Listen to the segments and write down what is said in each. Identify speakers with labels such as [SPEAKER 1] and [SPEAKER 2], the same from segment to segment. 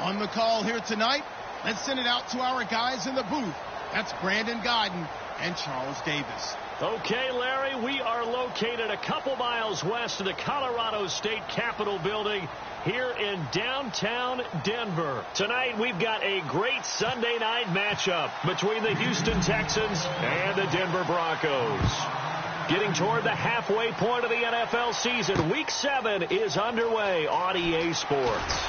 [SPEAKER 1] On the call here tonight, let's send it out to our guys in the booth. That's Brandon Godden and Charles Davis.
[SPEAKER 2] Okay, Larry, we are located a couple miles west of the Colorado State Capitol building here in downtown Denver. Tonight, we've got a great Sunday night matchup between the Houston Texans and the Denver Broncos. Getting toward the halfway point of the NFL season, Week 7 is underway on EA Sports.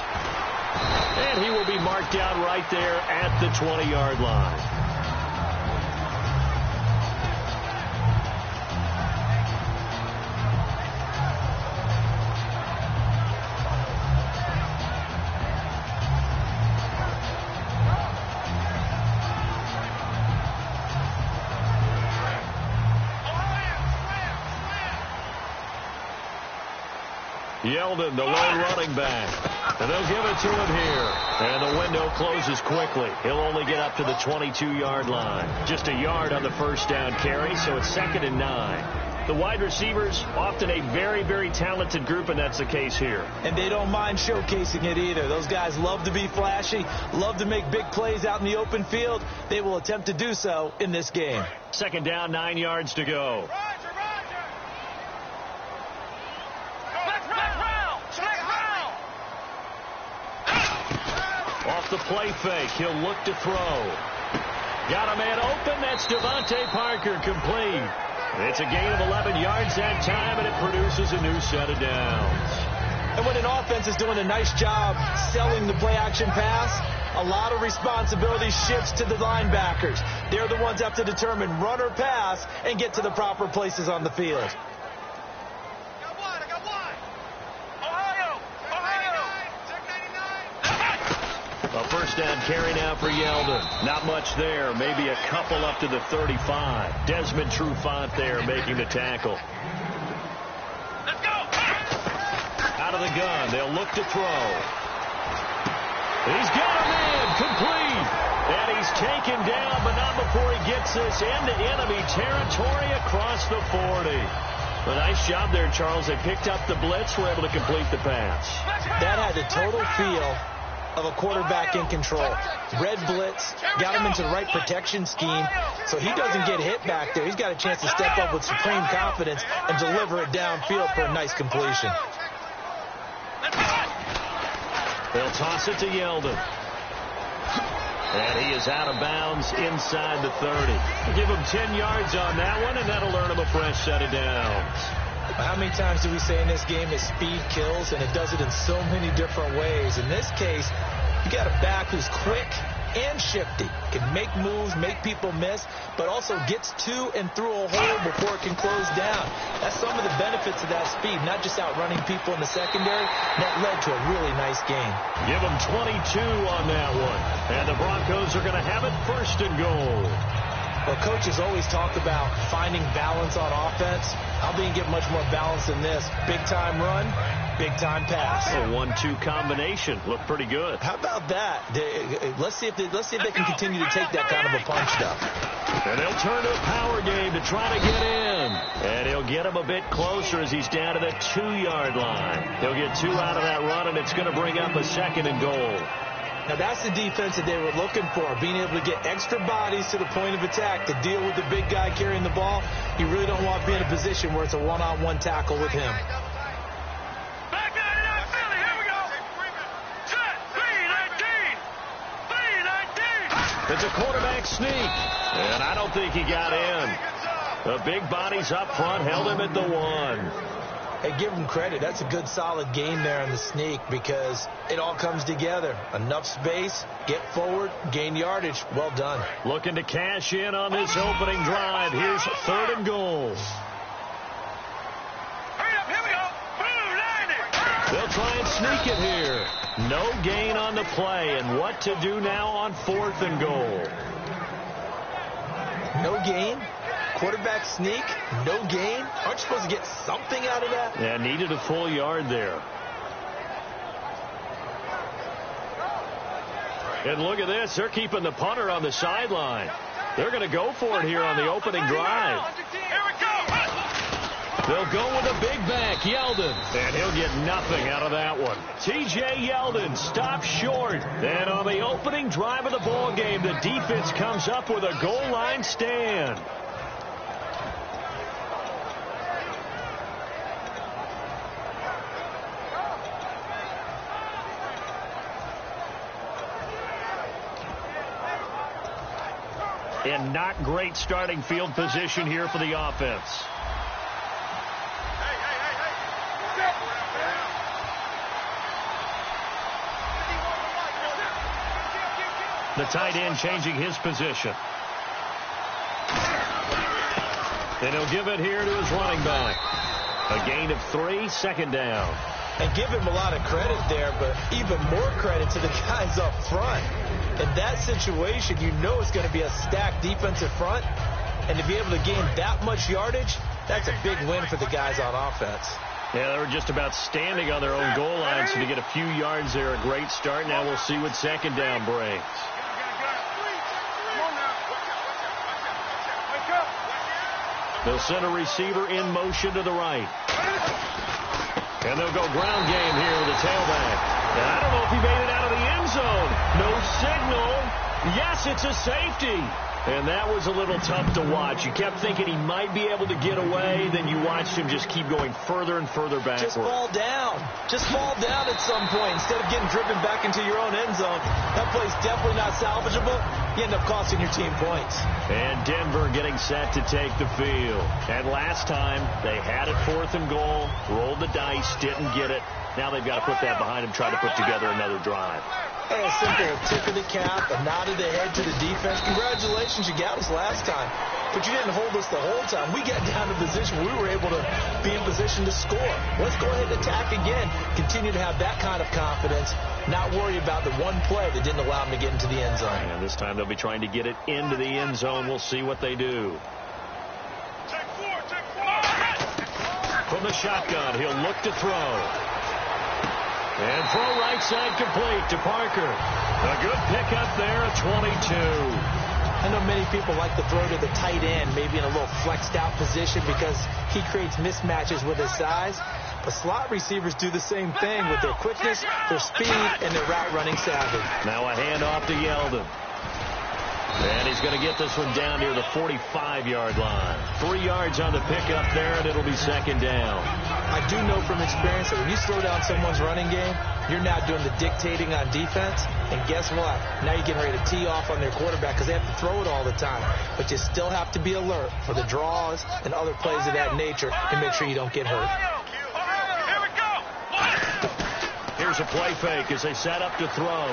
[SPEAKER 2] And he will be marked down right there at the 20-yard line. Yeldon, the lone running back. And they'll give it to him here. And the window closes quickly. He'll only get up to the 22-yard line. Just a yard on the first down carry, so it's 2nd and 9. The wide receivers, often a very, very talented group, and that's the case here.
[SPEAKER 3] And they don't mind showcasing it either. Those guys love to be flashy, love to make big plays out in the open field. They will attempt to do so in this game.
[SPEAKER 2] 2nd down, 9 yards to go. Off the play fake, he'll look to throw. Got a man open, that's Devontae Parker, complete. It's a gain of 11 yards that time, and it produces a new set of downs.
[SPEAKER 3] And when an offense is doing a nice job selling the play-action pass, a lot of responsibility shifts to the linebackers. They're the ones that have to determine run or pass and get to the proper places on the field.
[SPEAKER 2] A first down carry now for Yeldon. Not much there. Maybe a couple up to the 35. Desmond Trufant there making the tackle. Let's go! Out of the gun. They'll look to throw. He's got a man. Complete. And he's taken down, but not before he gets this into enemy territory across the 40. A nice job there, Charles. They picked up the blitz, were able to complete the pass.
[SPEAKER 3] That had the total feel of a quarterback in control. Red blitz, got him into the right protection scheme, so he doesn't get hit back there. He's got a chance to step up with supreme confidence and deliver it downfield for a nice completion.
[SPEAKER 2] They'll toss it to Yeldon. And he is out of bounds inside the 30. Give him 10 yards on that one, and that'll earn him a fresh set of downs.
[SPEAKER 3] How many times do we say in this game that speed kills, and it does it in so many different ways? In this case, you got a back who's quick and shifty, can make moves, make people miss, but also gets to and through a hole before it can close down. That's some of the benefits of that speed, not just outrunning people in the secondary. That led to a really nice game.
[SPEAKER 2] Give them 22 on that one, and the Broncos are going to have it 1st and goal.
[SPEAKER 3] Well, coaches always talk about finding balance on offense. How do you get much more balance than this? Big-time run, big-time pass.
[SPEAKER 2] A 1-2 combination. Looked pretty good.
[SPEAKER 3] How about that? Let's see if they can continue to take that kind of a punch, though.
[SPEAKER 2] And they'll turn to a power game to try to get in. And he'll get him a bit closer as he's down to the 2-yard line. He'll get 2 out of that run, and it's going to bring up a 2nd and goal.
[SPEAKER 3] Now, that's the defense that they were looking for, being able to get extra bodies to the point of attack to deal with the big guy carrying the ball. You really don't want to be in a position where it's a one-on-one tackle with him.
[SPEAKER 4] Back 99 Philly, here we go. Set, B-19.
[SPEAKER 2] It's a quarterback sneak, and I don't think he got in. The big bodies up front held him at the 1.
[SPEAKER 3] Hey, give him credit. That's a good, solid game there on the sneak because it all comes together. Enough space, get forward, gain yardage. Well done.
[SPEAKER 2] Looking to cash in on this opening drive. Here's 3rd and goal.
[SPEAKER 4] Hurry up, here we go. Boom, 90.
[SPEAKER 2] They'll try and sneak it here. No gain on the play, and what to do now on 4th and goal.
[SPEAKER 3] No gain? Quarterback sneak, no gain. Aren't you supposed to get something out of that?
[SPEAKER 2] Yeah, needed a full yard there. And look at this. They're keeping the punter on the sideline. They're going to go for it here on the opening drive.
[SPEAKER 4] Here we go.
[SPEAKER 2] They'll go with a big back, Yeldon. And he'll get nothing out of that one. T.J. Yeldon stops short. And on the opening drive of the ball game, the defense comes up with a goal line stand. And not great starting field position here for the offense. The tight end changing his position. And he'll give it here to his running back. A gain of 3, second down.
[SPEAKER 3] And give him a lot of credit there, but even more credit to the guys up front. In that situation, you know it's going to be a stacked defensive front. And to be able to gain that much yardage, that's a big win for the guys on offense.
[SPEAKER 2] Yeah, they were just about standing on their own goal line, so to get a few yards there, a great start. Now we'll see what second down brings. They'll send a receiver in motion to the right. And they'll go ground game here with a tailback. And I don't know if he made it out of the end zone. No signal. Yes, it's a safety. And that was a little tough to watch. You kept thinking he might be able to get away. Then you watched him just keep going further and further backward.
[SPEAKER 3] Just fall down. Just fall down at some point instead of getting driven back into your own end zone. That play's definitely not salvageable. You end up costing your team points.
[SPEAKER 2] And Denver getting set to take the field. And last time, they had it 4th and goal, rolled the dice, didn't get it. Now they've got to put that behind them, try to put together another drive.
[SPEAKER 3] Hey, a simple tip of the cap, a nod of the head to the defense. Congratulations, you got us last time. But you didn't hold us the whole time. We got down to position where we were able to be in position to score. Let's go ahead and attack again. Continue to have that kind of confidence. Not worry about the one play that didn't allow them to get into the end zone.
[SPEAKER 2] And this time they'll be trying to get it into the end zone. We'll see what they do. From the shotgun, he'll look to throw. And throw right side complete to Parker. A good pickup there at 22.
[SPEAKER 3] I know many people like to throw to the tight end, maybe in a little flexed out position because he creates mismatches with his size. But slot receivers do the same thing with their quickness, their speed, and their route running savvy.
[SPEAKER 2] Now a handoff to Yeldon. And he's going to get this one down near the 45-yard line. 3 yards on the pickup there, and it'll be second down.
[SPEAKER 3] I do know from experience that when you slow down someone's running game, you're now doing the dictating on defense. And guess what? Now you're getting ready to tee off on their quarterback because they have to throw it all the time. But you still have to be alert for the draws and other plays of that nature to make sure you don't get hurt.
[SPEAKER 2] Here's a play fake as they set up to throw.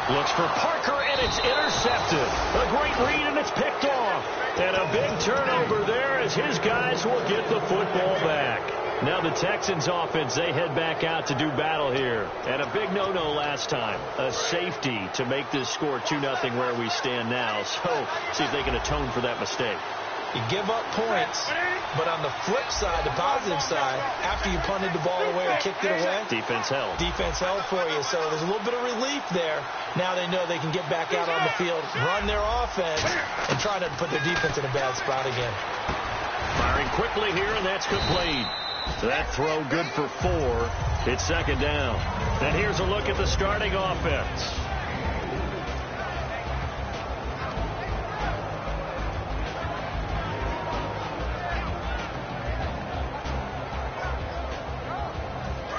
[SPEAKER 2] Looks for Parker, and it's intercepted. A great read, and it's picked off. And a big turnover there as his guys will get the football back. Now the Texans offense, they head back out to do battle here. And a big no-no last time. A safety to make this score 2-0 where we stand now. So see if they can atone for that mistake.
[SPEAKER 3] You give up points, but on the flip side, the positive side, after you punted the ball away or kicked it away,
[SPEAKER 2] defense held.
[SPEAKER 3] Defense held for you. So there's a little bit of relief there. Now they know they can get back out on the field, run their offense, and try to put their defense in a bad spot again.
[SPEAKER 2] Firing quickly here, and that's complete. That throw good for 4. It's second down. And here's a look at the starting offense.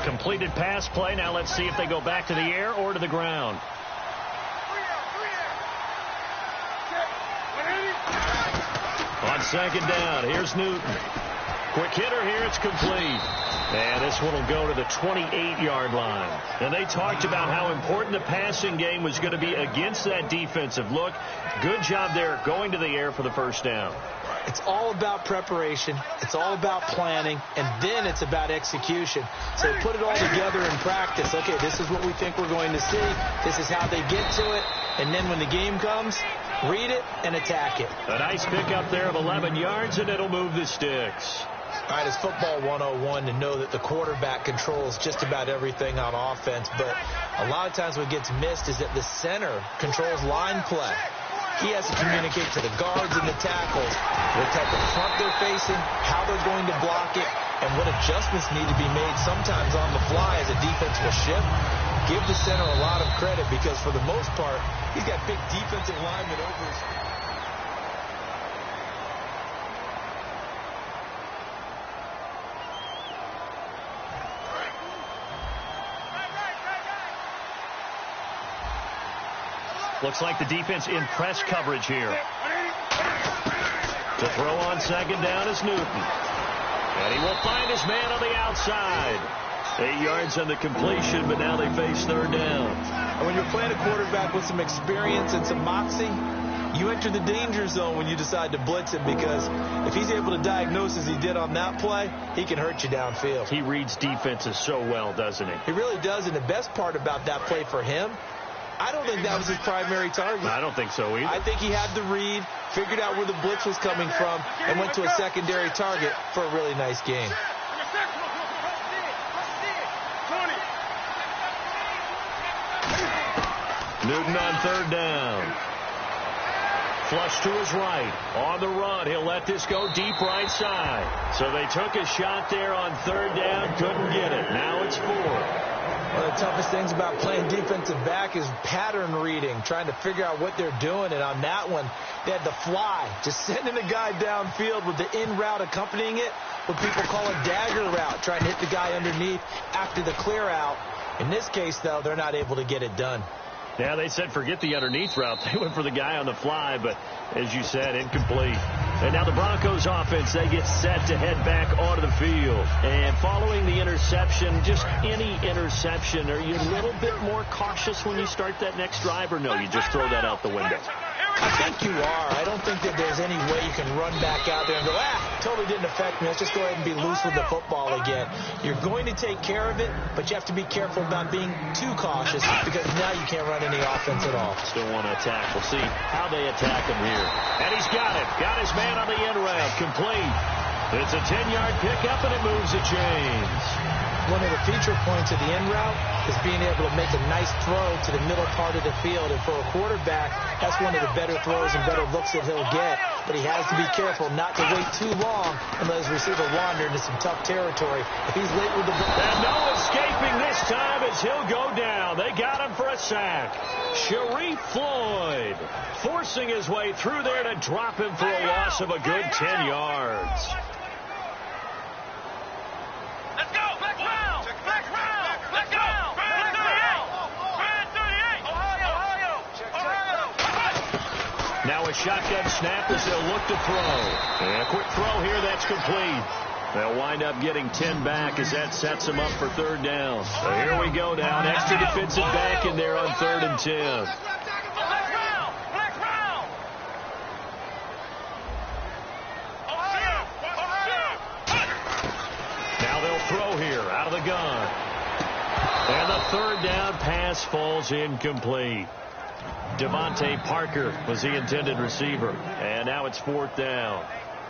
[SPEAKER 2] Completed pass play. Now let's see if they go back to the air or to the ground. On second down, here's Newton. Quick hitter here, it's complete. And this one will go to the 28-yard line. And they talked about how important the passing game was going to be against that defensive look. Good job there going to the air for the first down.
[SPEAKER 3] It's all about preparation. It's all about planning. And then it's about execution. So put it all together in practice. Okay, this is what we think we're going to see. This is how they get to it. And then when the game comes, read it and attack it.
[SPEAKER 2] A nice pickup there of 11 yards, and it'll move the sticks.
[SPEAKER 3] All right, it's football 101 to know that the quarterback controls just about everything on offense. But a lot of times what gets missed is that the center controls line play. He has to communicate to the guards and the tackles what type of front they're facing, how they're going to block it, and what adjustments need to be made sometimes on the fly as a defense will shift. Give the center a lot of credit because for the most part, he's got big defensive linemen over his...
[SPEAKER 2] Looks like the defense in press coverage here. To throw on second down is Newton. And he will find his man on the outside. 8 yards on the completion, but now they face third down.
[SPEAKER 3] And when you're playing a quarterback with some experience and some moxie, you enter the danger zone when you decide to blitz him because if he's able to diagnose as he did on that play, he can hurt you downfield.
[SPEAKER 2] He reads defenses so well, doesn't he?
[SPEAKER 3] He really does, and the best part about that play for him, I don't think that was his primary target.
[SPEAKER 2] I don't think so either.
[SPEAKER 3] I think he had the read, figured out where the blitz was coming from, and went to a secondary target for a really nice game.
[SPEAKER 2] Newton on third down. Flush to his right. On the run. He'll let this go deep right side. So they took a shot there on third down. Couldn't get it. Now it's 4.
[SPEAKER 3] One of the toughest things about playing defensive back is pattern reading, trying to figure out what they're doing. And on that one, they had the fly, just sending a guy downfield with the in route accompanying it, what people call a dagger route, trying to hit the guy underneath after the clear out. In this case, though, they're not able to get it done.
[SPEAKER 2] Yeah, they said forget the underneath route. They went for the guy on the fly, but as you said, incomplete. And now the Broncos offense, they get set to head back onto the field. And following the interception, just any interception, are you a little bit more cautious when you start that next drive, or no, you just throw that out the window?
[SPEAKER 3] I think you are. I don't think that there's any way you can run back out there and go, totally didn't affect me. Let's just go ahead and be loose with the football again. You're going to take care of it, but you have to be careful about being too cautious because now you can't run any offense at all.
[SPEAKER 2] Still want to attack. We'll see how they attack him here. And he's got it. Got his man on the end route. Complete. It's a 10-yard pickup, and it moves the chains.
[SPEAKER 3] One of the feature points of the end route is being able to make a nice throw to the middle part of the field. And for a quarterback, that's one of the better throws and better looks that he'll get. But he has to be careful not to wait too long and let his receiver wander into some tough territory. If he's late with the ball.
[SPEAKER 2] And no escaping this time as he'll go down. They got him for a sack. Sharif Floyd forcing his way through there to drop him for a loss of a good 10 yards.
[SPEAKER 4] Let's go! Flex round! Flex round! Let's go! Brand 38! Ohio!
[SPEAKER 2] Now a shotgun snap as they'll look to throw. And a quick throw here, that's complete. They'll wind up getting 10 back as that sets them up for third down. So here we go now. An extra defensive back in there on 3rd and 10. Throw here out of the gun. And the third down pass falls incomplete. Devontae Parker was the intended receiver. And now it's 4th down.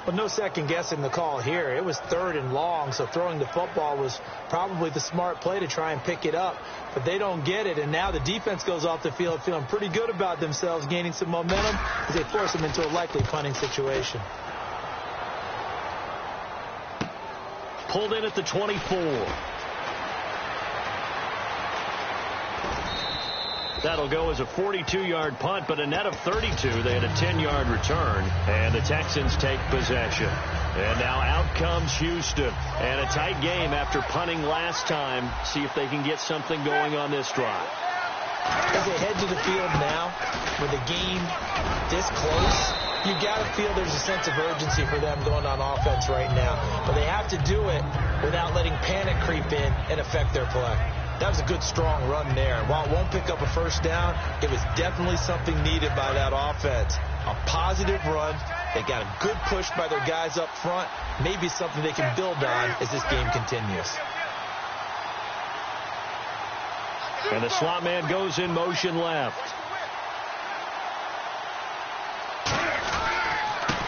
[SPEAKER 3] Well, no second guessing the call here. It was 3rd and long, so throwing the football was probably the smart play to try and pick it up. But they don't get it, and now the defense goes off the field feeling pretty good about themselves, gaining some momentum as they force them into a likely punting situation.
[SPEAKER 2] Pulled in at the 24. That'll go as a 42-yard punt, but a net of 32. They had a 10-yard return, and the Texans take possession. And now out comes Houston. And a tight game after punting last time. See if they can get something going on this drive.
[SPEAKER 3] As they head to the field now, with the game this close, you got to feel there's a sense of urgency for them going on offense right now. But they have to do it without letting panic creep in and affect their play. That was a good, strong run there. While it won't pick up a first down, it was definitely something needed by that offense. A positive run. They got a good push by their guys up front. Maybe something they can build on as this game continues.
[SPEAKER 2] And the slot man goes in motion left.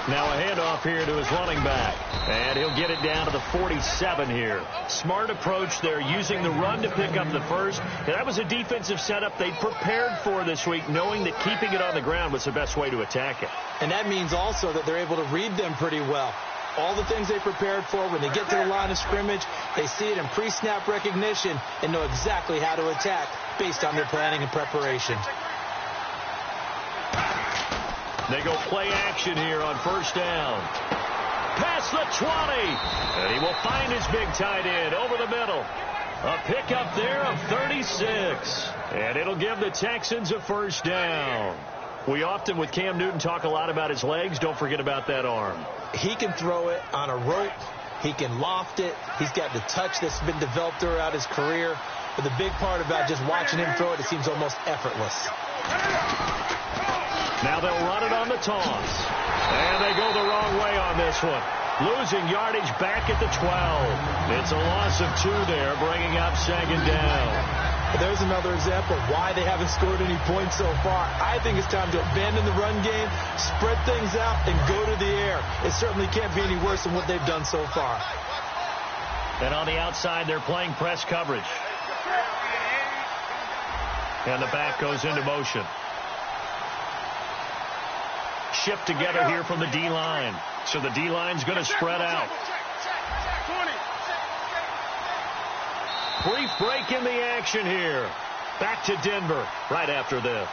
[SPEAKER 2] Now a handoff here to his running back. And he'll get it down to the 47 here. Smart approach there, using the run to pick up the first. And that was a defensive setup they prepared for this week, knowing that keeping it on the ground was the best way to attack it.
[SPEAKER 3] And that means also that they're able to read them pretty well. All the things they prepared for, when they get to the line of scrimmage, they see it in pre-snap recognition and know exactly how to attack based on their planning and preparation.
[SPEAKER 2] They go play action here on first down. Past the 20. And he will find his big tight end over the middle. A pickup there of 36. And it'll give the Texans a first down. We often, with Cam Newton, talk a lot about his legs. Don't forget about that arm.
[SPEAKER 3] He can throw it on a rope. He can loft it. He's got the touch that's been developed throughout his career. But the big part about just watching him throw it, it seems almost effortless.
[SPEAKER 2] Now they'll run it on the toss. And they go the wrong way on this one. Losing yardage back at the 12. It's a loss of 2 there, bringing up second down.
[SPEAKER 3] There's another example of why they haven't scored any points so far. I think it's time to abandon the run game, spread things out, and go to the air. It certainly can't be any worse than what they've done so far.
[SPEAKER 2] And on the outside, they're playing press coverage. And the back goes into motion. Shift together here from the D-line. So the D-line's going to spread out. Brief break in the action here. Back to Denver right after this.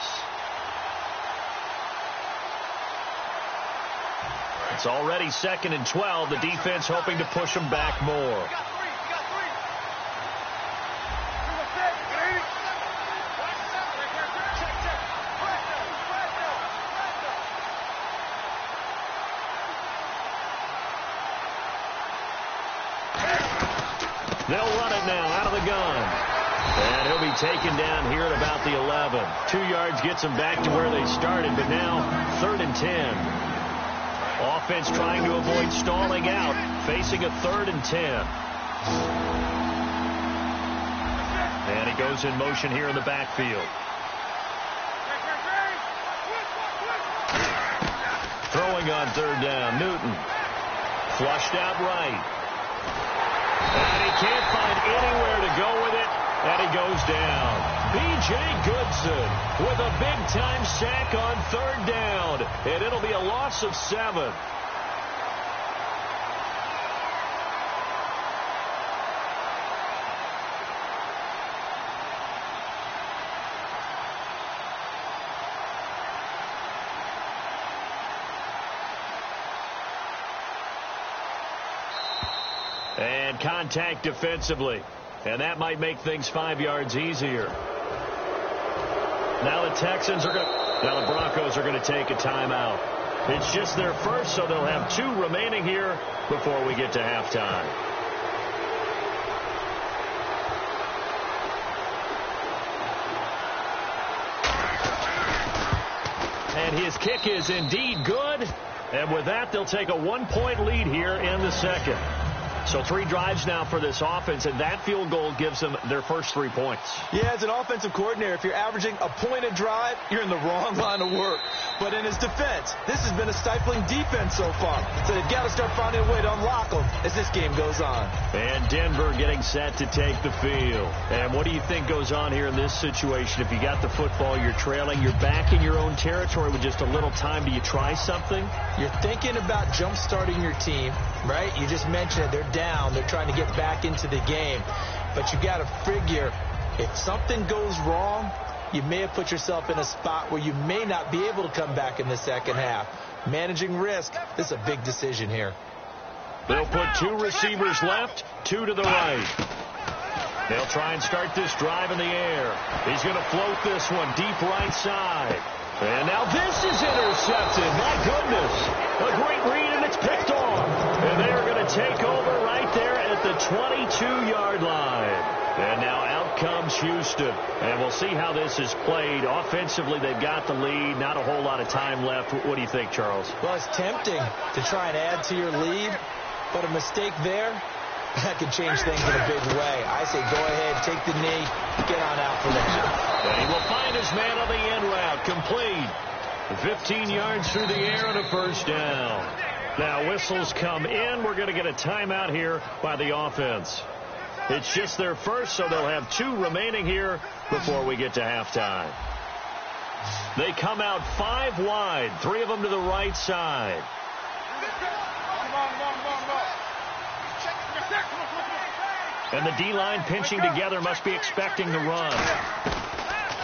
[SPEAKER 2] It's already 2nd and 12. The defense hoping to push them back more. They'll run it now out of the gun. And he'll be taken down here at about the 11. 2 yards gets him back to where they started, but now 3rd and 10. Offense trying to avoid stalling out, facing a 3rd and 10. And he goes in motion here in the backfield. Throwing on 3rd down, Newton. Flushed out right. And he can't find anywhere to go with it, and he goes down. B.J. Goodson with a big-time sack on 3rd down, and it'll be a loss of 7. And contact defensively. And that might make things 5 yards easier. Now the Broncos are going to take a timeout. It's just their first, so they'll have 2 remaining here before we get to halftime. And his kick is indeed good. And with that, they'll take a 1-point lead here in the second. So 3 drives now for this offense, and that field goal gives them their first 3 points. Yeah, as an offensive coordinator, if you're averaging a point a drive, you're in the wrong line of work. But in his defense, this has been a stifling defense so far. So they've got to start finding a way to unlock them as this game goes on. And Denver getting set to take the field. And what do you think goes on here in this situation? If you got the football, you're trailing, you're back in your own territory with just a little time. Do you try something? You're thinking about jump-starting your team, right? You just mentioned it. They're down. They're trying to get back into the game. But you got to figure, if something goes wrong, you may have put yourself in a spot where you may not be able to come back in the second half. Managing risk, this is a big decision here. They'll put 2 receivers left, 2 to the right. They'll try and start this drive in the air. He's going to float this one deep right side. And now this is intercepted. My goodness. A great read, and it's picked off. And they're going to take over right there at the 22-yard line. And now out comes Houston. And we'll see how this is played. Offensively, they've got the lead. Not a whole lot of time left. What do you think, Charles? Well, it's tempting to try and add to your lead. But a mistake there, that could change things in a big way. I say go ahead, take the knee, get on out for the half. And he will find his man on the end route. Complete. 15 yards through the air and a first down. Now whistles come in. We're going to get a timeout here by the offense. It's just their first, so they'll have 2 remaining here before we get to halftime. They come out 5 wide, 3 of them to the right side. And the D-line pinching together must be expecting the run.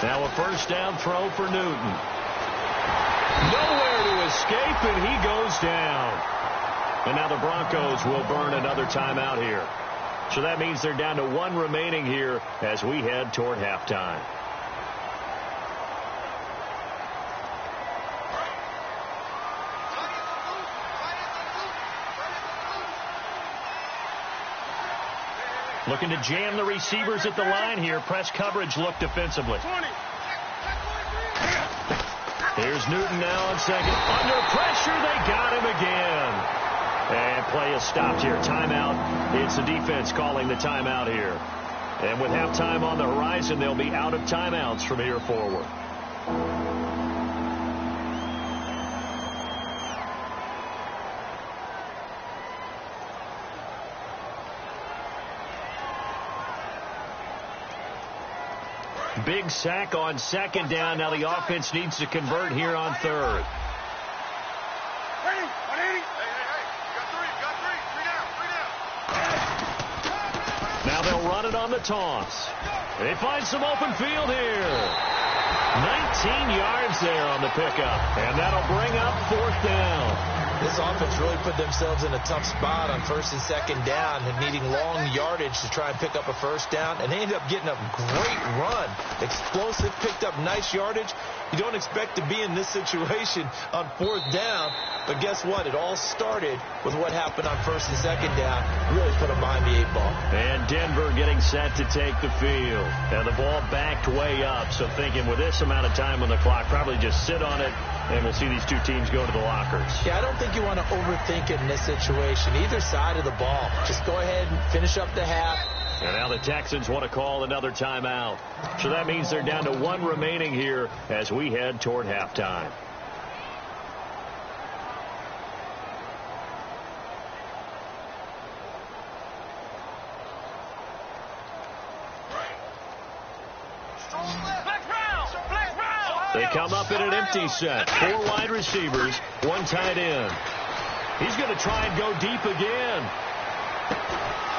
[SPEAKER 2] Now a first down throw for Newton. Nowhere to escape, and he goes down. And now the Broncos will burn another timeout here. So that means they're down to 1 remaining here as we head toward halftime. Looking to jam the receivers at the line here. Press coverage look defensively. Here's Newton now on second. Under pressure, they got him again. And play is stopped here. Timeout. It's the defense calling the timeout here. And with halftime on the horizon, they'll be out of timeouts from here forward. Big sack on second down. Now the offense needs to convert here on third. Now they'll run it on the toss. They find some open field here. 19 yards there on the pickup. And that'll bring up 4th down.
[SPEAKER 3] This offense really put themselves in a tough spot on 1st and 2nd down and needing long yardage to try and pick up a first down. And they ended up getting a great run. Explosive, picked up nice yardage. You don't expect to be in this situation on 4th down. But guess what? It all started with what happened on 1st and 2nd down. Really put them behind the 8 ball.
[SPEAKER 2] And Denver getting set to take the field. And the ball backed way up. So thinking with this amount of time on the clock, probably just sit on it. And we'll see these 2 teams go to the lockers.
[SPEAKER 3] Yeah, I don't think you want to overthink it in this situation. Either side of the ball. Just go ahead and finish up the half.
[SPEAKER 2] And now the Texans want to call another timeout. So that means they're down to 1 remaining here as we head toward halftime. They come up in an empty set. 4 wide receivers, 1 tight end. He's going to try and go deep again.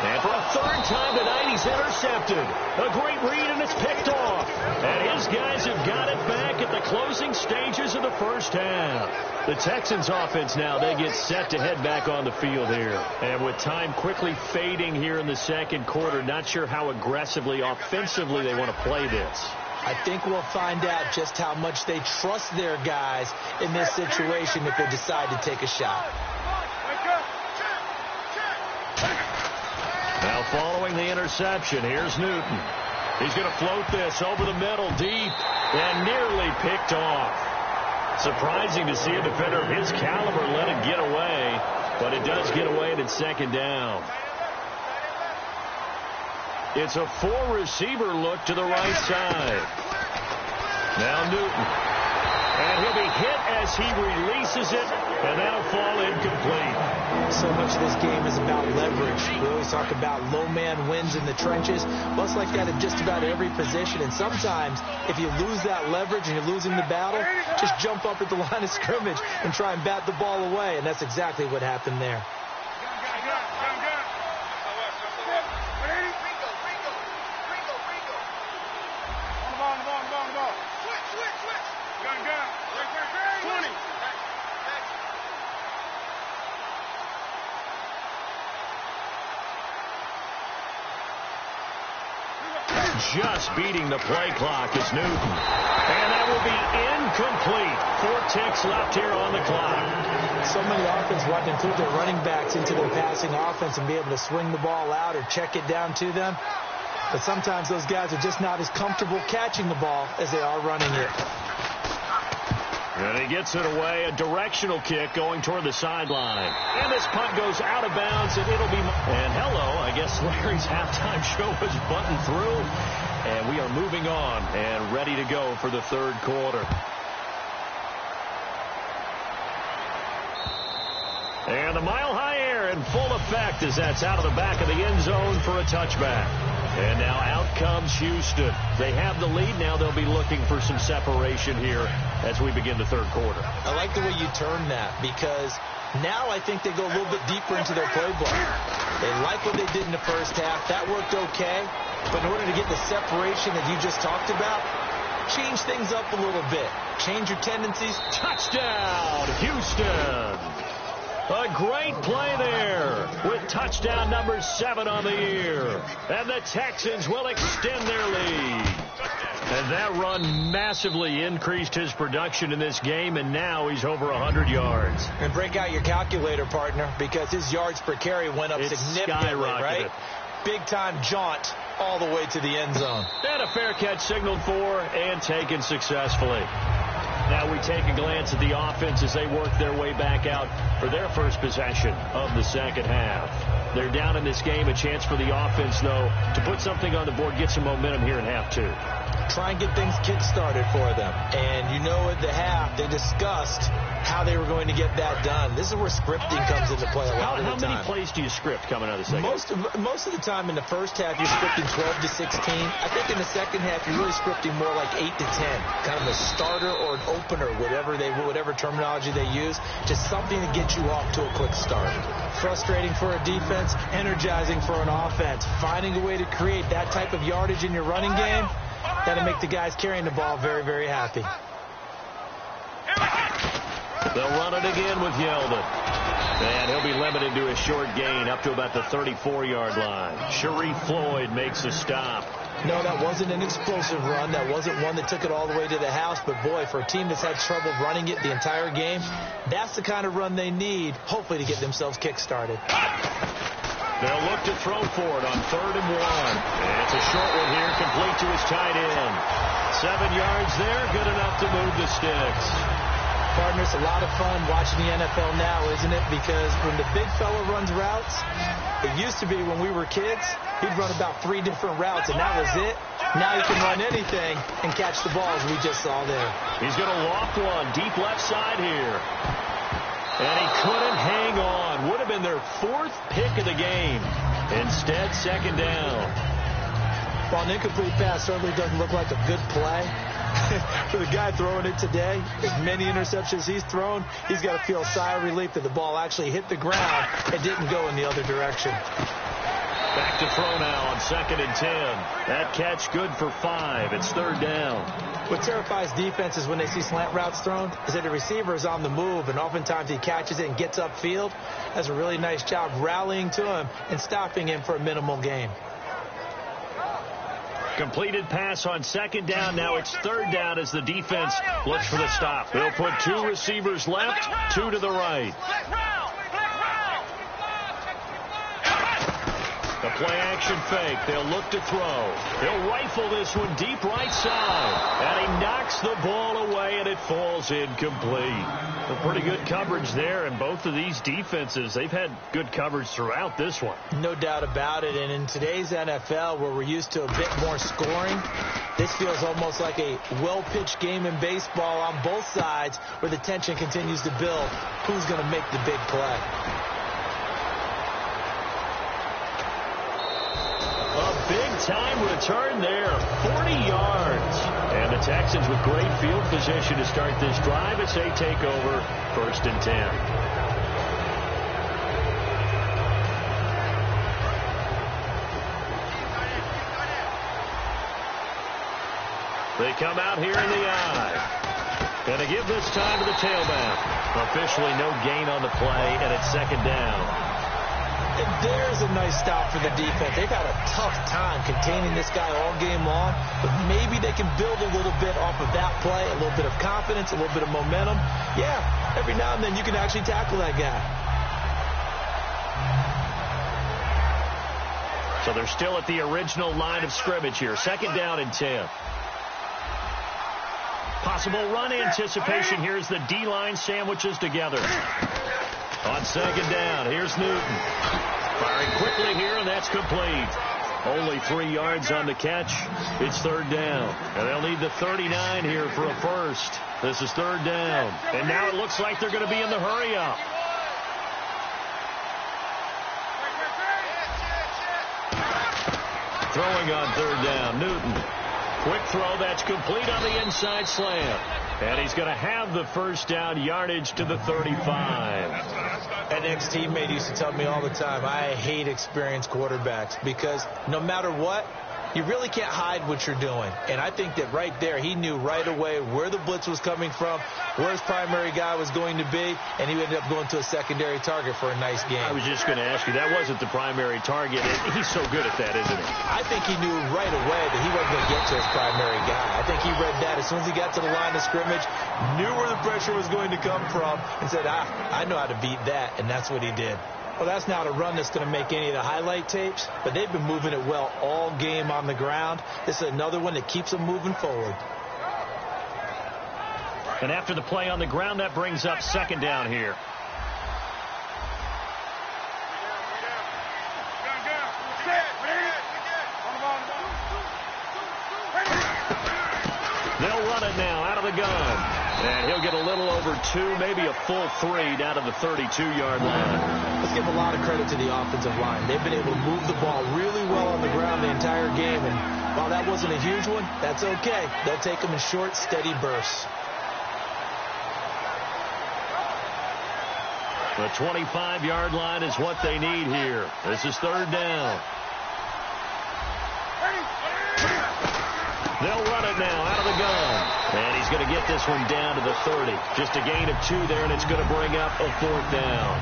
[SPEAKER 2] And for a 3rd time tonight, he's intercepted. A great read, and it's picked off. And his guys have got it back at the closing stages of the first half. The Texans offense now, they get set to head back on the field here. And with time quickly fading here in the 2nd quarter, not sure how aggressively, offensively they want to play this.
[SPEAKER 3] I think we'll find out just how much they trust their guys in this situation if they decide to take a shot.
[SPEAKER 2] Now following the interception, here's Newton. He's going to float this over the middle deep and nearly picked off. Surprising to see a defender of his caliber let it get away, but it does get away and it's 2nd down. It's a 4-receiver look to the right side. Now Newton. And he'll be hit as he releases it, and that'll fall incomplete.
[SPEAKER 3] So much of this game is about leverage. We always talk about low man wins in the trenches. Well, it's like that at just about every position. And sometimes, if you lose that leverage and you're losing the battle, just jump up at the line of scrimmage and try and bat the ball away. And that's exactly what happened there.
[SPEAKER 2] Just beating the play clock is Newton. And that will be incomplete. 4 ticks left here on the clock.
[SPEAKER 3] So many offenses want to include their running backs into their passing offense and be able to swing the ball out or check it down to them. But sometimes those guys are just not as comfortable catching the ball as they are running it.
[SPEAKER 2] And he gets it away, a directional kick going toward the sideline. And this punt goes out of bounds, and it'll be... And hello, I guess Larry's halftime show was buttoned through. And we are moving on and ready to go for the 3rd quarter. mile-high air in full effect as that's out of the back of the end zone for a touchback. And now out comes Houston. They have the lead. Now they'll be looking for some separation here as we begin the third quarter.
[SPEAKER 3] I like the way you turn that, because now I think they go a little bit deeper into their playbook. They like what they did in the first half. That worked okay. But in order to get the separation that you just talked about, change things up a little bit. Change your tendencies.
[SPEAKER 2] Touchdown, Houston. A great play there with touchdown number 7 on the year. And the Texans will extend their lead. And that run massively increased his production in this game, and now he's over 100 yards.
[SPEAKER 3] And break out your calculator, partner, because his yards per carry went up significantly, right? Big-time jaunt all the way to the end zone.
[SPEAKER 2] And a fair catch signaled for and taken successfully. Now we take a glance at the offense as they work their way back out for their first possession of the second half. They're down in this game. A chance for the offense, though, to put something on the board, get some momentum here in half 2.
[SPEAKER 3] Try and get things kick-started for them. And you know at the half, they discussed how they were going to get that done. This is where scripting comes into play a lot of the time.
[SPEAKER 2] How many plays do you script coming out of the second half?
[SPEAKER 3] Most of the time in the first half, you're scripting 12 to 16. I think in the second half, you're really scripting more like 8 to 10. Kind of a starter or an opener, whatever terminology they use. Just something to get you off to a quick start. Frustrating for a defense, energizing for an offense. Finding a way to create that type of yardage in your running game, that'll make the guys carrying the ball very, very happy.
[SPEAKER 2] They'll run it again with Yeldon. And he'll be limited to a short gain up to about the 34-yard line. Sharif Floyd makes a stop.
[SPEAKER 3] No, that wasn't an explosive run. That wasn't one that took it all the way to the house. But, boy, for a team that's had trouble running it the entire game, that's the kind of run they need, hopefully, to get themselves kick-started.
[SPEAKER 2] They'll look to throw for it on 3rd and 1. And it's a short one here, complete to his tight end. 7 yards there, good enough to move the sticks.
[SPEAKER 3] Partner, it's a lot of fun watching the NFL now, isn't it? Because when the big fella runs routes, it used to be when we were kids, he'd run about 3 different routes, and that was it. Now he can run anything and catch the ball, as we just saw there.
[SPEAKER 2] He's going to loft one deep left side here. And he couldn't hang on. Would have been their 4th pick of the game. Instead, 2nd down.
[SPEAKER 3] Well, an incomplete pass certainly doesn't look like a good play. For the guy throwing it today, as many interceptions he's thrown, he's got to feel a sigh of relief that the ball actually hit the ground and didn't go in the other direction.
[SPEAKER 2] Back to throw now on 2nd and 10. That catch good for 5. It's 3rd down.
[SPEAKER 3] What terrifies defenses when they see slant routes thrown is that the receiver is on the move, and oftentimes he catches it and gets upfield. Does a really nice job rallying to him and stopping him for a minimal gain.
[SPEAKER 2] Completed pass on 2nd down. Now it's 3rd down as the defense looks for the stop. They'll put 2 receivers left, 2 to the right. The play-action fake. They'll look to throw. They'll rifle this one deep right side. And he knocks the ball away, and it falls incomplete. A pretty good coverage there, and both of these defenses, they've had good coverage throughout this one.
[SPEAKER 3] No doubt about it. And in today's NFL, where we're used to a bit more scoring, this feels almost like a well-pitched game in baseball on both sides, where the tension continues to build. Who's going to make the big play?
[SPEAKER 2] A big-time return there, 40 yards. And the Texans with great field position to start this drive as they take over 1st and 10. They come out here in the eye. Going to give this time to the tailback. Officially no gain on the play, and it's 2nd down.
[SPEAKER 3] And there's a nice stop for the defense. They've had a tough time containing this guy all game long, but maybe they can build a little bit off of that play, a little bit of confidence, a little bit of momentum. Yeah, every now and then you can actually tackle that guy.
[SPEAKER 2] So they're still at the original line of scrimmage here. 2nd down and 10. Possible run anticipation. Here's the D-line sandwiches together. On 2nd down, here's Newton. Firing quickly here, and that's complete. Only 3 yards on the catch. It's 3rd down. And they'll need the 39 here for a first. This is 3rd down. And now it looks like they're going to be in the hurry-up. Throwing on third down, Newton. Quick throw, that's complete on the inside slant. And he's going to have the first down, yardage to the 35.
[SPEAKER 3] An ex-teammate used to tell me all the time, I hate experienced quarterbacks because no matter what, you really can't hide what you're doing. And I think that right there, he knew right away where the blitz was coming from, where his primary guy was going to be, and he ended up going to a secondary target for a nice game.
[SPEAKER 2] I was just going to ask you, that wasn't the primary target. He's so good at that, isn't he?
[SPEAKER 3] I think he knew right away that he wasn't going to get to his primary guy. I think he read that as soon as he got to the line of scrimmage, knew where the pressure was going to come from, and said, I know how to beat that, and that's what he did. Well, that's not a run that's going to make any of the highlight tapes, but they've been moving it well all game on the ground. This is another one that keeps them moving forward.
[SPEAKER 2] And after the play on the ground, that brings up second down here. They'll run it now out of the gun. And he'll get a little over 2, maybe a full 3 down to the 32-yard line.
[SPEAKER 3] Let's give a lot of credit to the offensive line. They've been able to move the ball really well on the ground the entire game. And while that wasn't a huge one, that's okay. They'll take them in short, steady bursts.
[SPEAKER 2] The 25-yard line is what they need here. This is third down. They'll run it now out of the gun. And he's going to get this one down to the 30. Just a gain of 2 there, and it's going to bring up a fourth down.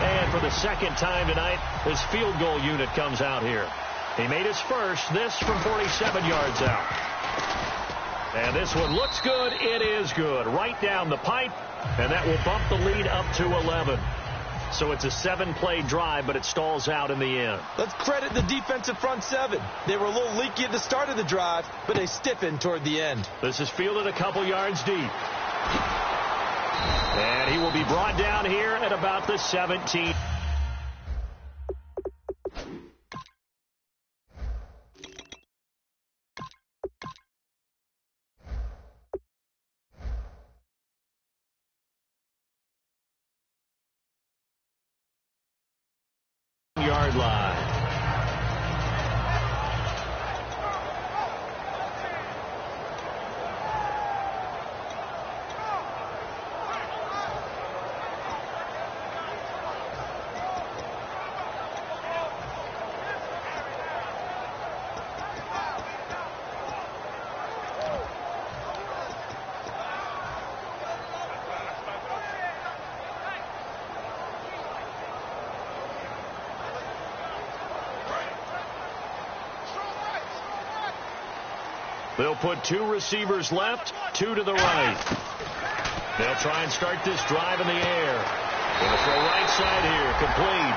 [SPEAKER 2] And for the second time tonight, his field goal unit comes out here. He made his first, this from 47 yards out. And this one looks good. It is good. Right down the pipe, and that will bump the lead up to 11. So it's a 7-play drive, but it stalls out in the end.
[SPEAKER 3] Let's credit the defensive front 7. They were a little leaky at the start of the drive, but they stiffened toward the end.
[SPEAKER 2] This is fielded a couple yards deep. And he will be brought down here at about the 17. Yard line. They'll put 2 receivers left, 2 to the right. They'll try and start this drive in the air. Going to throw right side here, complete.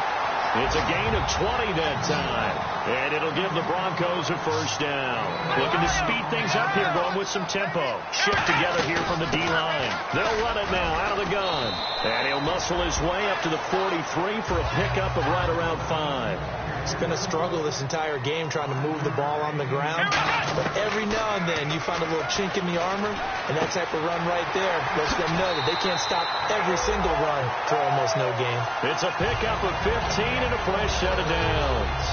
[SPEAKER 2] It's a gain of 20 that time. And it'll give the Broncos a first down. Looking to speed things up here, going with some tempo. Shift together here from the D-line. They'll run it now out of the gun. And he'll muscle his way up to the 43 for a pickup of right around 5.
[SPEAKER 3] It's been a struggle this entire game trying to move the ball on the ground. But every now and then you find a little chink in the armor, and that type of run right there lets them know that they can't stop every single run for almost no gain.
[SPEAKER 2] It's a pickup of 15 and a fresh set of downs.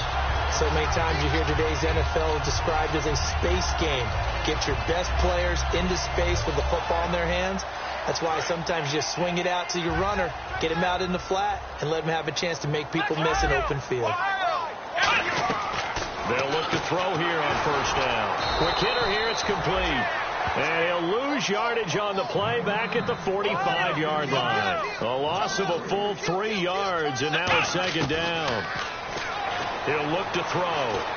[SPEAKER 3] So many times you hear today's NFL described as a space game. Get your best players into space with the football in their hands. That's why sometimes you just swing it out to your runner, get him out in the flat, and let him have a chance to make people miss an open field.
[SPEAKER 2] They'll look to throw here on first down. Quick hitter here, it's complete. And he'll lose yardage on the play back at the 45-yard line. A loss of a full 3 yards, and now it's second down. He'll look to throw.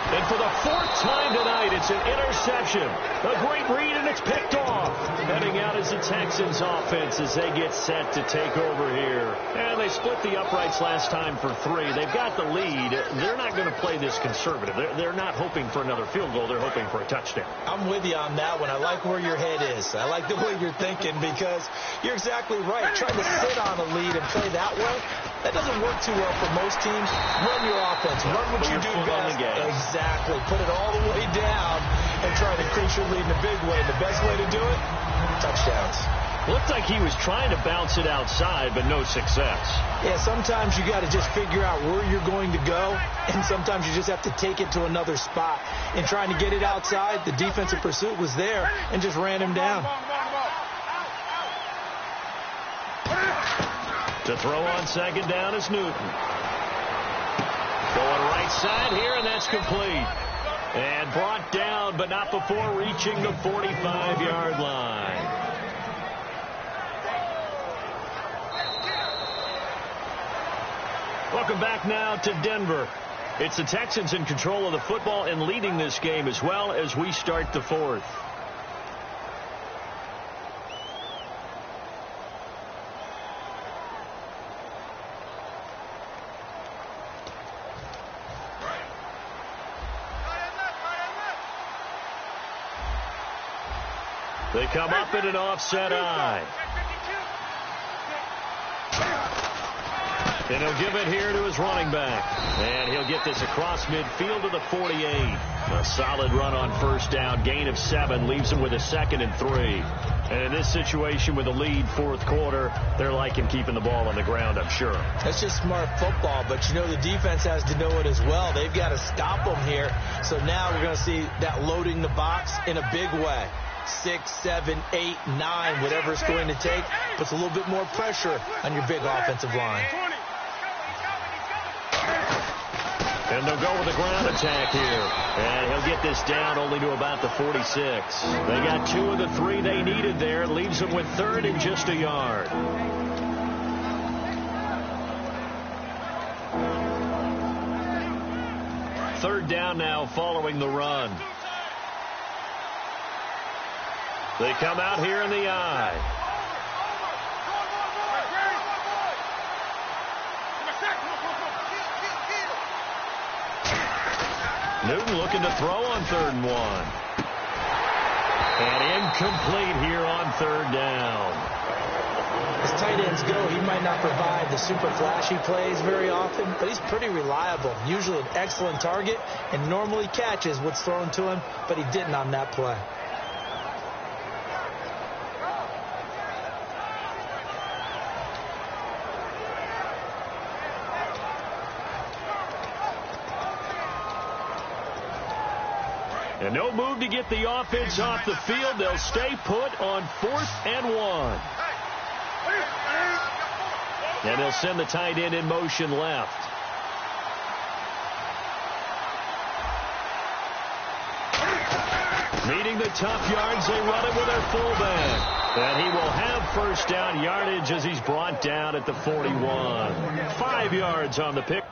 [SPEAKER 2] And for the 4th time tonight, it's an interception. A great read, and it's picked off. Heading out is the Texans offense as they get set to take over here. And they split the uprights last time for 3. They've got the lead. They're not going to play this conservative. They're not hoping for another field goal. They're hoping for a touchdown.
[SPEAKER 3] I'm with you on that one. I like where your head is. I like the way you're thinking because you're exactly right. Trying to sit on a lead and play that way, that doesn't work too well for most teams. Run your offense. Run what you do best. Exactly. Put it all the way down and try to increase your lead in a big way. The best way to do it, touchdowns.
[SPEAKER 2] Looked like he was trying to bounce it outside, but no success.
[SPEAKER 3] Yeah, sometimes you got to just figure out where you're going to go, and sometimes you just have to take it to another spot. In trying to get it outside, the defensive pursuit was there and just ran him down.
[SPEAKER 2] To throw on second down is Newton. Going right side here, and that's complete. And brought down, but not before reaching the 45-yard line. Welcome back now to Denver. It's the Texans in control of the football and leading this game as well as we start the fourth. They come up in an offset eye. And he'll give it here to his running back. And he'll get this across midfield to the 48. A solid run on first down. Gain of 7 leaves him with a 2nd and 3. And in this situation with a lead fourth quarter, they're liking keeping the ball on the ground, I'm sure.
[SPEAKER 3] That's just smart football, but you know the defense has to know it as well. They've got to stop them here. So now we're going to see that loading the box in a big way. 6, 7, 8, 9, whatever it's going to take, puts a little bit more pressure on your big offensive line.
[SPEAKER 2] And they'll go with a ground attack here. And he'll get this down only to about the 46. They got 2 of the 3 they needed there. Leaves them with 3rd and just a yard. Third down now following the run. They come out here in the eye. Newton looking to throw on 3rd and 1. And incomplete here on 3rd down.
[SPEAKER 3] As tight ends go, he might not provide the super flashy plays very often, but he's pretty reliable. Usually an excellent target and normally catches what's thrown to him, but he didn't on that play.
[SPEAKER 2] And no move to get the offense off the field. They'll stay put on 4th and 1. And they'll send the tight end in motion left. Needing the tough yards, they run it with their fullback. And he will have first down yardage as he's brought down at the 41. 5 yards on the pick.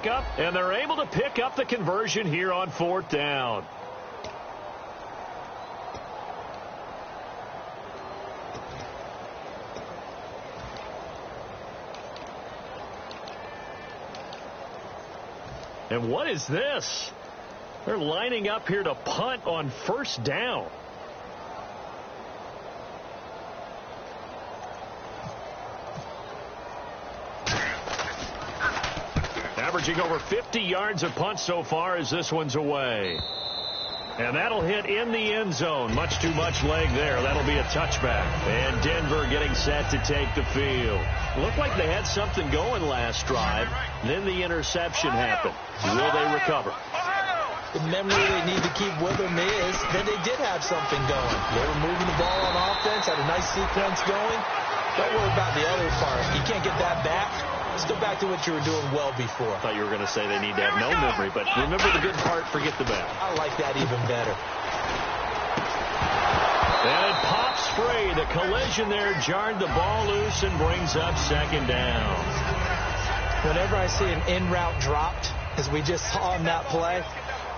[SPEAKER 2] up, and they're able to pick up the conversion here on 4th down. And what is this? They're lining up here to punt on 1st down. Averaging over 50 yards a punt so far as this one's away. And that'll hit in the end zone. Much too much leg there. That'll be a touchback. And Denver getting set to take the field. Looked like they had something going last drive. Then the interception happened. Will they recover?
[SPEAKER 3] The memory they need to keep with them is that they did have something going. They were moving the ball on offense, had a nice sequence going. Don't worry about the other part. You can't get that back. Let's go back to what you were doing well before.
[SPEAKER 2] I thought you were going to say they need to have no memory, but remember the good part, forget the bad.
[SPEAKER 3] I like that even better.
[SPEAKER 2] And it pops free. The collision there jarred the ball loose and brings up 2nd down.
[SPEAKER 3] Whenever I see an in-route dropped, as we just saw in that play,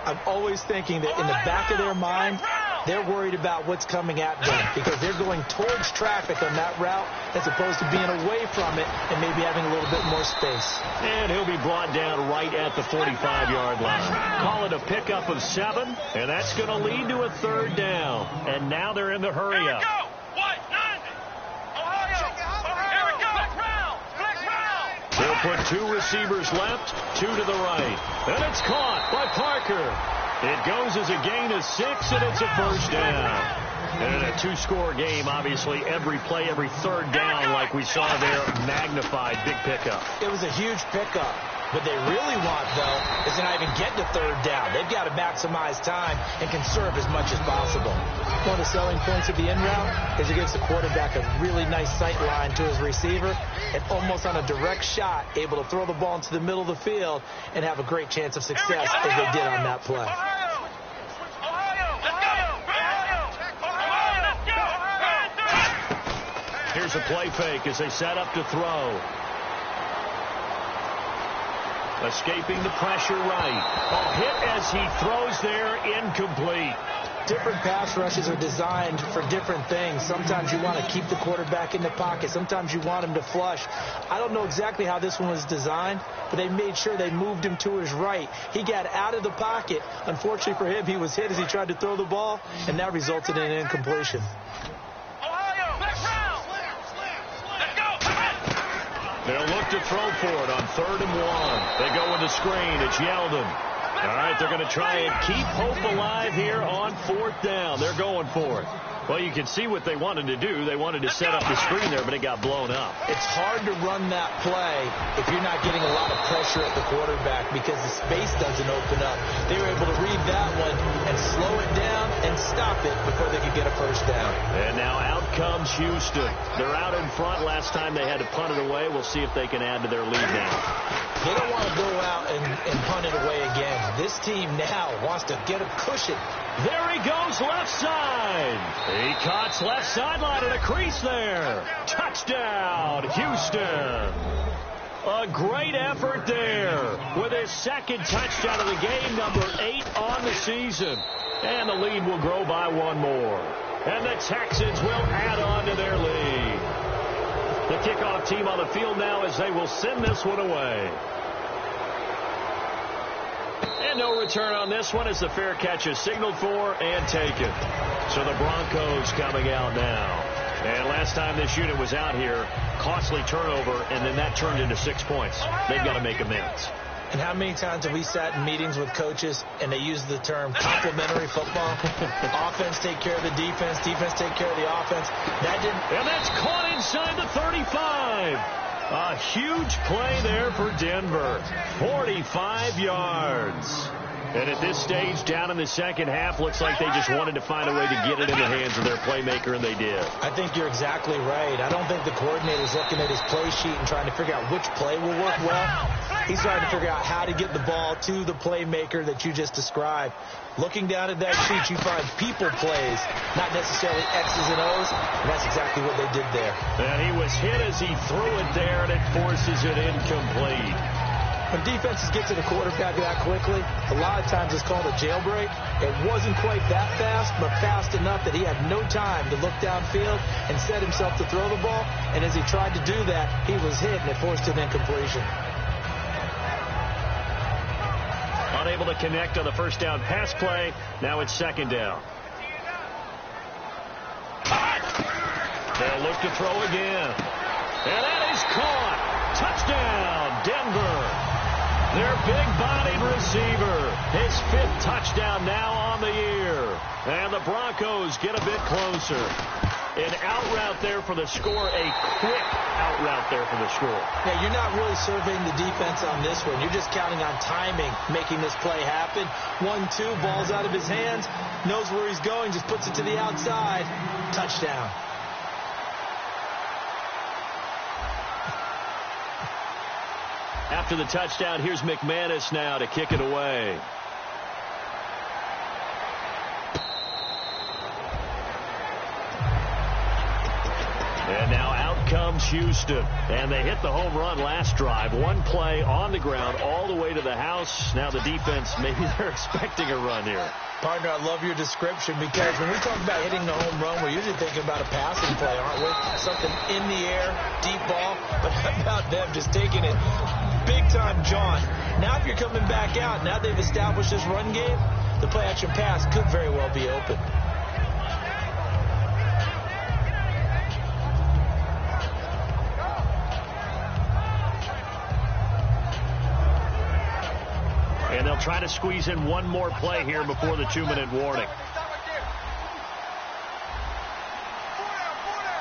[SPEAKER 3] I'm always thinking that in the back of their mind, they're worried about what's coming at them because they're going towards traffic on that route as opposed to being away from it and maybe having a little bit more space.
[SPEAKER 2] And he'll be brought down right at the 45-yard line. Call it a pickup of 7, and that's going to lead to a 3rd down. And now they're in the hurry-up. They'll put 2 receivers left, 2 to the right. And it's caught by Parker. It goes as a gain of 6, and it's a 1st down. And in a 2-score game, obviously, every play, every 3rd down, like we saw there, magnified, big pickup.
[SPEAKER 3] It was a huge pickup. What they really want, though, is to not even get to 3rd down. They've got to maximize time and conserve as much as possible. One of the selling points of the in route is it gives the quarterback a really nice sight line to his receiver and almost on a direct shot able to throw the ball into the middle of the field and have a great chance of success as they did on that play.
[SPEAKER 2] Here's a play fake as they set up to throw. Escaping the pressure right. A hit as he throws there, incomplete.
[SPEAKER 3] Different pass rushes are designed for different things. Sometimes you want to keep the quarterback in the pocket. Sometimes you want him to flush. I don't know exactly how this one was designed, but they made sure they moved him to his right. He got out of the pocket. Unfortunately for him, he was hit as he tried to throw the ball, and that resulted in an incompletion.
[SPEAKER 2] They'll look to throw for it on 3rd and 1. They go with the screen. It's Yeldon. All right, they're going to try and keep hope alive here on 4th down. They're going for it. Well, you can see what they wanted to do. They wanted to set up the screen there, but it got blown up.
[SPEAKER 3] It's hard to run that play if you're not getting a lot of pressure at the quarterback because the space doesn't open up. They were able to read that one and slow it down and stop it before they could get a 1st down.
[SPEAKER 2] And now out comes Houston. They're out in front. Last time they had to punt it away. We'll see if they can add to their lead now.
[SPEAKER 3] They don't want to go out and punt it away again. This team now wants to get a cushion.
[SPEAKER 2] There he goes, left side. He cuts left sideline and a crease there. Touchdown, Houston. A great effort there with his 2nd touchdown of the game, number 8 on the season. And the lead will grow by 1 more. And the Texans will add on to their lead. The kickoff team on the field now as they will send this one away. And no return on this one as the fair catch is signaled for and taken. So the Broncos coming out now. And last time this unit was out here, costly turnover, and then that turned into 6 points. They've got to make amends.
[SPEAKER 3] And how many times have we sat in meetings with coaches and they use the term complementary football? Offense take care of the defense, defense take care of the offense. That didn't.
[SPEAKER 2] And that's caught inside the 35. A huge play there for Denver. 45 yards. And at this stage, down in the 2nd half, looks like they just wanted to find a way to get it in the hands of their playmaker, and they did.
[SPEAKER 3] I think you're exactly right. I don't think the coordinator's looking at his play sheet and trying to figure out which play will work well. He's trying to figure out how to get the ball to the playmaker that you just described. Looking down at that sheet, you find people plays, not necessarily X's and O's, and that's exactly what they did there.
[SPEAKER 2] And he was hit as he threw it there, and it forces it incomplete.
[SPEAKER 3] When defenses get to the quarterback that quickly, a lot of times it's called a jailbreak. It wasn't quite that fast, but fast enough that he had no time to look downfield and set himself to throw the ball. And as he tried to do that, he was hit, and it forced an incompletion.
[SPEAKER 2] Unable to connect on the first down pass play. Now it's second down. They'll look to throw again. And that is caught. Touchdown, Denver. Their big-bodied receiver. His 5th touchdown now on the year. And the Broncos get a bit closer. An out route there for the score. A quick out route there for the score.
[SPEAKER 3] Yeah, you're not really surveying the defense on this one. You're just counting on timing, making this play happen. 1-2, ball's out of his hands. Knows where he's going, just puts it to the outside. Touchdown.
[SPEAKER 2] After the touchdown, here's McManus now to kick it away. And now out comes Houston. And they hit the home run last drive. One play on the ground all the way to the house. Now the defense, maybe they're expecting a run here.
[SPEAKER 3] Partner, I love your description because when we talk about hitting the home run, we're usually thinking about a passing play, aren't we? Something in the air, deep ball. But how about them just taking it big-time jaunt? Now if you're coming back out, now they've established this run game, the play-action pass could very well be open.
[SPEAKER 2] And they'll try to squeeze in one more play here before the 2-minute warning.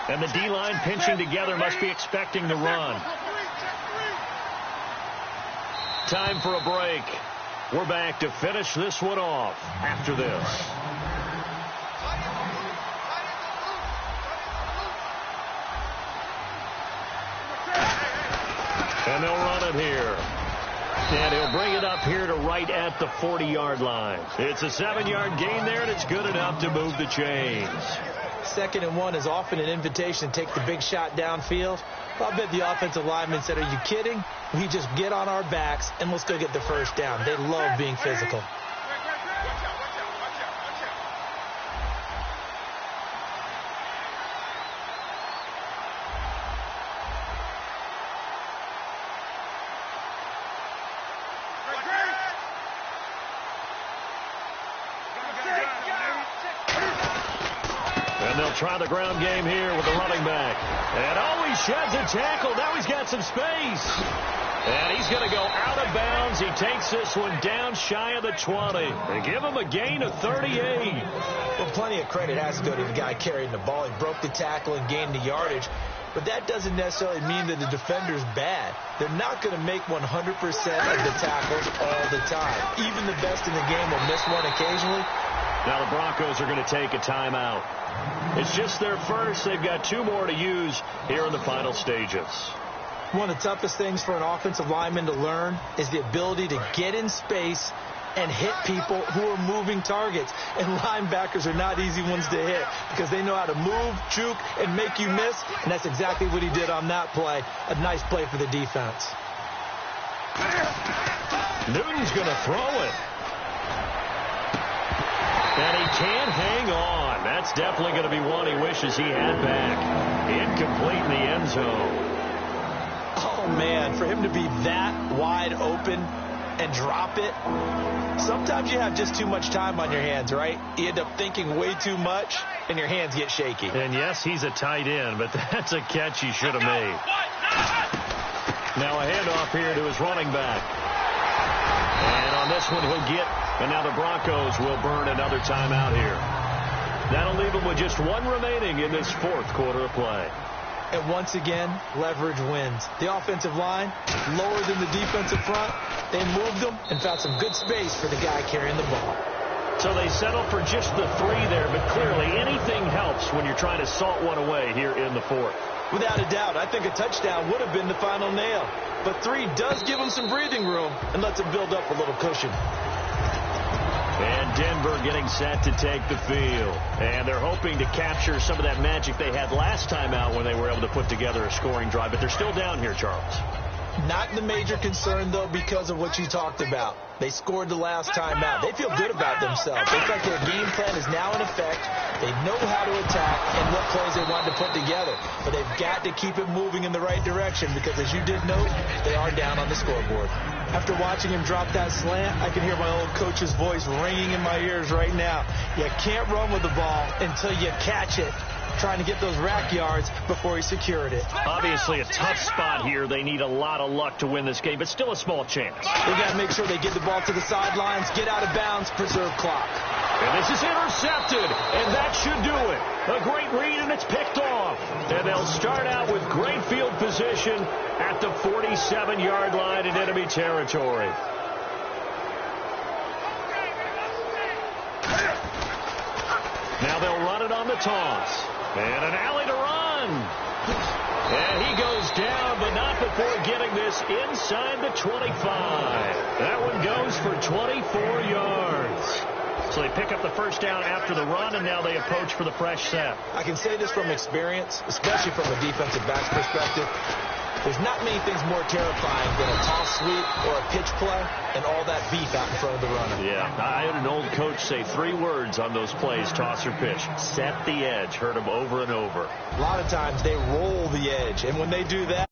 [SPEAKER 2] And the D-line pinching together must be expecting the run. Time for a break. We're back to finish this one off after this. And they'll run it here. And he'll bring it up here to right at the 40-yard line. It's a 7-yard gain there, and it's good enough to move the chains.
[SPEAKER 3] 2nd and 1 is often an invitation to take the big shot downfield. I bet the offensive lineman said, are you kidding? We just get on our backs, and let's go get the first down. They love being physical.
[SPEAKER 2] Try the ground game here with the running back. And he sheds a tackle. Now he's got some space. And he's going to go out of bounds. He takes this one down shy of the 20. They give him a gain of 38.
[SPEAKER 3] Well, plenty of credit has to go to the guy carrying the ball. He broke the tackle and gained the yardage. But that doesn't necessarily mean that the defender's bad. They're not going to make 100% of the tackles all the time. Even the best in the game will miss one occasionally.
[SPEAKER 2] Now the Broncos are going to take a timeout. It's just their first. They've got 2 more to use here in the final stages.
[SPEAKER 3] One of the toughest things for an offensive lineman to learn is the ability to get in space and hit people who are moving targets. And linebackers are not easy ones to hit because they know how to move, juke, and make you miss. And that's exactly what he did on that play. A nice play for the defense.
[SPEAKER 2] Newton's going to throw it. And he can't hang on. That's definitely going to be one he wishes he had back. Incomplete in the end zone.
[SPEAKER 3] Oh, man, for him to be that wide open and drop it. Sometimes you have just too much time on your hands, right? You end up thinking way too much, and your hands get shaky.
[SPEAKER 2] And, yes, he's a tight end, but that's a catch he should have made. Now a handoff here to his running back. And on this one, he'll get... And now the Broncos will burn another timeout here. That'll leave them with just 1 remaining in this 4th quarter of play.
[SPEAKER 3] And once again, leverage wins. The offensive line, lower than the defensive front. They moved them and found some good space for the guy carrying the ball.
[SPEAKER 2] So they settle for just the 3 there, but clearly anything helps when you're trying to salt one away here in the 4th.
[SPEAKER 3] Without a doubt, I think a touchdown would have been the final nail. But 3 does give them some breathing room and lets them build up a little cushion.
[SPEAKER 2] And Denver getting set to take the field. And they're hoping to capture some of that magic they had last time out when they were able to put together a scoring drive. But they're still down here, Charles.
[SPEAKER 3] Not the major concern, though, because of what you talked about. They scored the last time out. They feel good about themselves. They feel like their game plan is now in effect. They know how to attack and what plays they want to put together. But they've got to keep it moving in the right direction because, as you did note, they are down on the scoreboard. After watching him drop that slant, I can hear my old coach's voice ringing in my ears right now. You can't run with the ball until you catch it. Trying to get those rack yards before he secured it.
[SPEAKER 2] Obviously a tough spot here. They need a lot of luck to win this game, but still a small chance.
[SPEAKER 3] They got to make sure they get the ball to the sidelines, get out of bounds, preserve clock.
[SPEAKER 2] And this is intercepted, and that should do it. A great read, and it's picked off. And they'll start out with great field position at the 47-yard line in enemy territory. Now they'll run it on the toss. And an alley to run. And he goes down, but not before getting this inside the 25. That one goes for 24 yards. So they pick up the first down after the run, and now they approach for the fresh set.
[SPEAKER 3] I can say this from experience, especially from a defensive back's perspective. There's not many things more terrifying than a toss sweep or a pitch play and all that beef out in front of the runner.
[SPEAKER 2] Yeah, I had an old coach say 3 words on those plays, toss or pitch. Set the edge. Heard him over and over.
[SPEAKER 3] A lot of times they roll the edge, and when they do that,